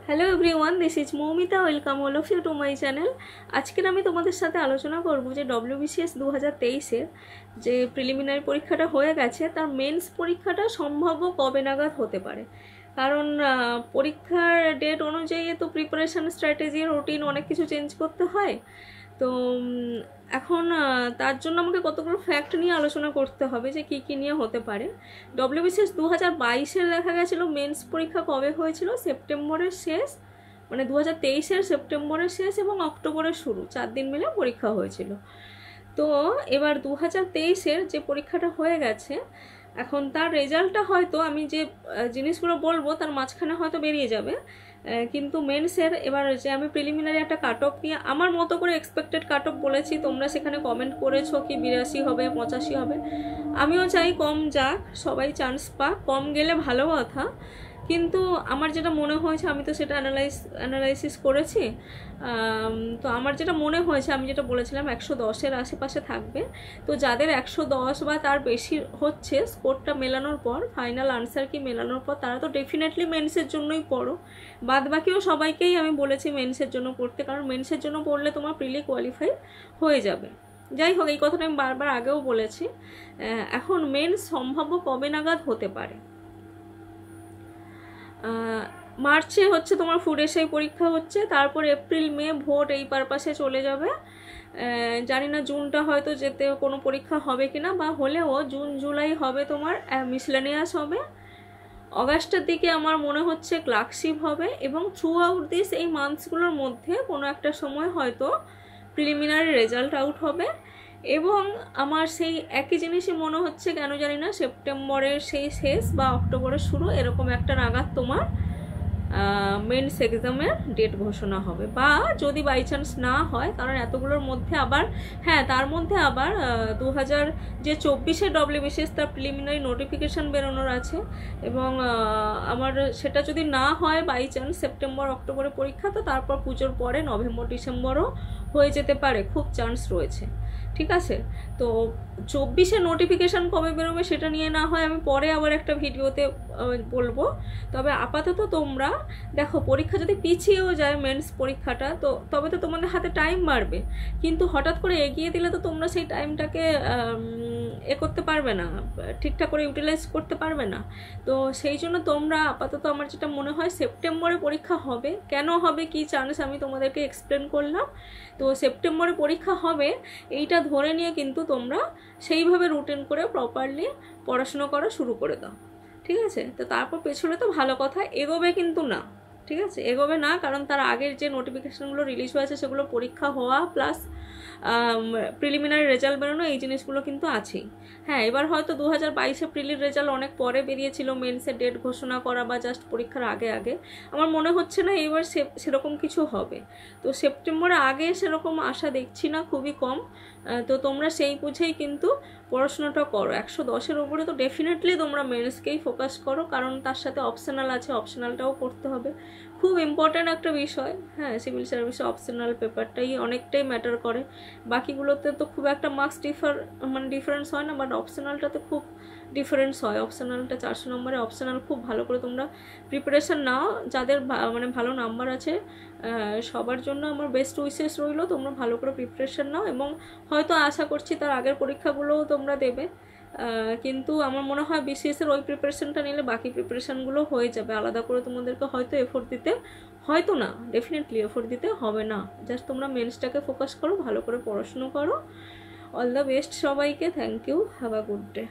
Hello everyone, this is Moumita. Welcome all of you to my channel. আজকের আমি তোমাদের সাথে আলোচনা করব যে WBCS 2023-এর যে প্রিলিমিনারি পরীক্ষাটা হয়ে গেছে তার মেন্স পরীক্ষাটা সম্ভাব্য কবে নাগাদ হতে পারে। কারণ পরীক্ষার ডেট অনুযায়ী তো প্রিপারেশান স্ট্র্যাটেজি রুটিন অনেক কিছু চেঞ্জ করতে হয়। তো এখন তার জন্য আমাকে কতগুলো ফ্যাক্ট নিয়ে আলোচনা করতে হবে যে কী কী নিয়ে হতে পারে। WBCS 2022-এর দেখা গেছিলো মেন্স পরীক্ষা কবে হয়েছিল, সেপ্টেম্বরের শেষ, মানে 2023-এর সেপ্টেম্বরের শেষ এবং অক্টোবরের শুরু, 4 দিন মিলে পরীক্ষা হয়েছিল। তো এবার 2023-এর যে পরীক্ষাটা হয়ে গেছে, এখন তার রেজাল্টটা হয়তো আমি যে জিনিসগুলো বলবো তার মাঝখানে হয়তো বেরিয়ে যাবে, কিন্তু মেন্সের এবার যে আমি প্রিলিমিনারি একটা কাট অফ নিয়ে আমার মতো করে এক্সপেক্টেড কাট অফ বলেছি, তোমরা সেখানে কমেন্ট করেছো কি 82 হবে 85 হবে। আমিও চাই কম যাক, সবাই চান্স পাক, কম গেলে ভালো কথা। কিন্তু আমার যেটা মনে হয়েছে, আমি তো সেটা অ্যানালাইসিস করেছি, তো আমার যেটা মনে হয়েছে, আমি যেটা বলেছিলাম 110-এর আশেপাশে থাকবে। তো যাদের 110 বা তার বেশি হচ্ছে স্কোরটা মেলানোর পর, ফাইনাল আনসার কি মেলানোর পর, তারা তো ডেফিনেটলি মেন্সের জন্যই পড়ো। বাদ বাকিও সবাইকেই আমি বলেছি মেন্সের জন্য পড়তে, কারণ মেন্সের জন্য পড়লে তোমার প্রিলি কোয়ালিফাই হয়ে যাবে। যাই হোক, এই কথাটা আমি বারবার আগেও বলেছি। এখন মেন্স সম্ভাব্য কবে নাগাদ হতে পারে? মার্চে হচ্ছে তোমার ফুড এসআই পরীক্ষা হচ্ছে, তারপর এপ্রিল মে ভোট এই পারপাসে চলে যাবে। জানি না জুনটা হয়তো যেতে কোনো পরীক্ষা হবে কিনা, বা হলেও জুন জুলাই হবে তোমার মিসলেনিয়াস হবে। অগাস্টের দিকে আমার মনে হচ্ছে ক্লার্কশিপ হবে, এবং থ্রু আউট দিস এই মান্থসগুলোর মধ্যে কোনো একটা সময় হয়তো প্রিলিমিনারি রেজাল্ট আউট হবে। এবং আমার সেই একই জিনিসই মনে হচ্ছে, কেন জানি না, সেপ্টেম্বরের সেই শেষ বা অক্টোবরের শুরু এরকম একটা নাগাদ তোমার মেন্স এক্সামের ডেট ঘোষণা হবে। বা যদি বাই চান্স না হয়, কারণ এতগুলোর মধ্যে আবার, হ্যাঁ, তার মধ্যে আবার 2024-এর WBCS তার প্রিলিমিনারি নোটিফিকেশান বেরোনোর আছে, এবং আমার সেটা যদি না হয় বাই চান্স সেপ্টেম্বর অক্টোবরে পরীক্ষা, তো তারপর পুজোর পরে নভেম্বর ডিসেম্বরও হয়ে যেতে পারে, খুব চান্স রয়েছে। ঠিক আছে, তো 24-এ নোটিফিকেশান কবে বেরোবে সেটা নিয়ে না হয় আমি পরে আবার একটা ভিডিওতে বলবো। তবে আপাতত তোমরা দেখো, পরীক্ষা যদি পিছিয়েও যায় মেন্স পরীক্ষাটা, তো তবে তো তোমাদের হাতে টাইম বাড়বে, কিন্তু হঠাৎ করে এগিয়ে দিলে তো তোমরা সেই টাইমটাকে করতে পারবে না, ঠিকঠাক করে ইউটিলাইজ করতে পারবে না। তো সেই জন্য তোমরা আপাতত, আমার যেটা মনে হয়, সেপ্টেম্বরে পরীক্ষা হবে। কেন হবে, কি চান্স, আমি তোমাদেরকে এক্সপ্লেন করলাম। তো সেপ্টেম্বরে পরীক্ষা হবে এইটা ধরে নিয়ে কিন্তু তোমরা সেইভাবে রুটিন করে প্রপারলি পড়াশুনো করা শুরু করে দাও। ঠিক আছে, তো তারপর পেছনে তো ভালো কথা, এগোবে কিন্তু না। ঠিক আছে, এগোবে না, কারণ তার আগের যে নোটিফিকেশানগুলো রিলিজ হয়েছে সেগুলো পরীক্ষা হওয়া প্লাস প্রিলিমিনারি রেজাল্ট বেরোনো, এই জিনিসগুলো কিন্তু আছেই। হ্যাঁ, এবার হয়তো 2022-এ প্রিলির রেজাল্ট অনেক পরে বেরিয়েছিল, মেন্সের ডেট ঘোষণা করা বা জাস্ট পরীক্ষার আগে আগে। আমার মনে হচ্ছে না এবার সেরকম কিছু হবে। তো সেপ্টেম্বরের আগে সেরকম আশা দেখছি না, খুবই কম। তো তোমরা সেই বুঝেই কিন্তু পড়াশোনাটা করো। 110-এর ওপরে তো ডেফিনেটলি তোমরা মেন্সকেই ফোকাস করো, কারণ তার সাথে অপশনাল আছে, অপশনালটাও করতে হবে, খুব ইম্পর্ট্যান্ট একটা বিষয়। হ্যাঁ, সিভিল সার্ভিসে অপশনাল পেপারটাই অনেকটাই ম্যাটার করে। বাকিগুলোতে তো খুব একটা মার্কস ডিফারেন্স হয় না, বাট অপশনালটাতে খুব ডিফারেন্স হয়। অপশনালটা 400 নম্বরে, অপশনাল খুব ভালো করে তোমরা প্রিপারেশান নাও। যাদের মানে ভালো নাম্বার আছে সবার জন্য আমার বেস্ট উইশেস রইল, তোমরা ভালো করে প্রিপারেশান নাও, এবং হয়তো আশা করছি তার আগের পরীক্ষাগুলোও তোমরা দেবে। কিন্তু আমার মনে হয় BCS-এর ওই প্রিপারেশানটা নিলে বাকি প্রিপারেশানগুলো হয়ে যাবে। আলাদা করে তোমাদেরকে হয়তো এফোর্ট দিতে, হয়তো না, ডেফিনেটলি এফোর্ট দিতে হবে না। জাস্ট তোমরা মেন্সটাকে ফোকাস করো, ভালো করে পড়াশুনো করো। অল দ্য বেস্ট সবাইকে। Thank you, have a good day.